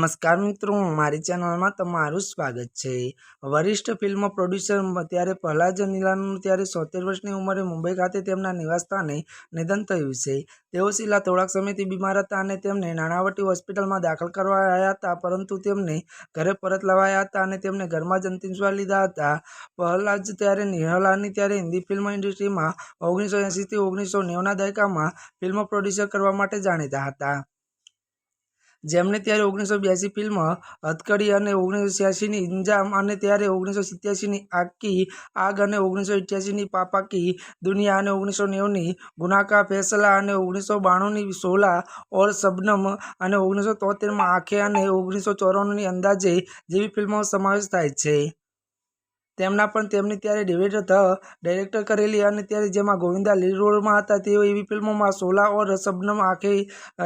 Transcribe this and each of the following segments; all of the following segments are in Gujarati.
નમસ્કાર મિત્રો, મારી ચેનલમાં તમારું સ્વાગત છે। વરિષ્ઠ ફિલ્મ પ્રોડ્યુસર ત્યારે પ્રહલાદ નીલાનું ત્યારે 70 વર્ષની ઉંમરે મુંબઈ ખાતે તેમના નિવાસસ્થાને નિધન થયું છે। તેઓ છેલ્લા થોડાક સમયથી બીમાર હતા અને તેમને નાણાવટી હોસ્પિટલમાં દાખલ કરવાયા હતા, પરંતુ તેમને ઘરે પરત લવાયા હતા અને તેમને ઘરમાં જ અંતિમ શ્વાસ લીધા હતા। પ્રહલાદ ત્યારે નિહલાની ત્યારે હિન્દી ફિલ્મ ઇન્ડસ્ટ્રીમાં 1980 થી 1990ના દાયકામાં ફિલ્મ પ્રોડ્યુસર કરવા માટે જાણીતા હતા, જેમણે ત્યારે 1982 ફિલ્મ હથકડી અને 1986ની ઇન્જામ અને ત્યારે 1987ની આકી આગ અને 1988ની પાપા કી દુનિયા અને 1990ની ગુનાહ का फैसला અને 1992ની શોલા और शबनम અને 1973માં આંખેं અને 1994ની અંદાઝે જેવી ફિલ્મોનો સમાવેશ થાય છે। તેમના પણ તેમની ત્યારે ડેવિડ ધ ડાયરેક્ટર કરેલી અને ત્યારે જેમાં ગોવિંદા લીડ રોલમાં હતા તેઓ એવી ફિલ્મોમાં શોલા और शबनम આંખેं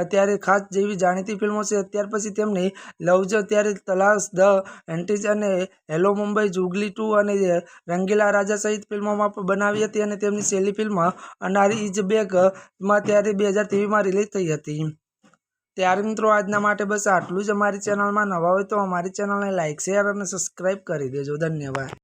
ત્યારે ખાસ જેવી જાણીતી ફિલ્મો છે। ત્યાર પછી તેમણે લવ્સ ત્યારે તલાશ ધ એન્ટ્રીઝ અને હેલો મુંબઈ જુગલી 2 અને રંગીલા રાજા સહિત ફિલ્મોમાં પણ બનાવી હતી અને તેમની છેલ્લી ફિલ્મ અનારી ઇઝ બેક માં ત્યારે 2023માં રિલીઝ થઈ હતી। ત્યારે મિત્રો આજના માટે બસ આટલું જ। અમારી ચેનલમાં નવા હોય તો અમારી ચેનલને લાઇક, શેર અને સબસ્ક્રાઈબ કરી દેજો। ધન્યવાદ।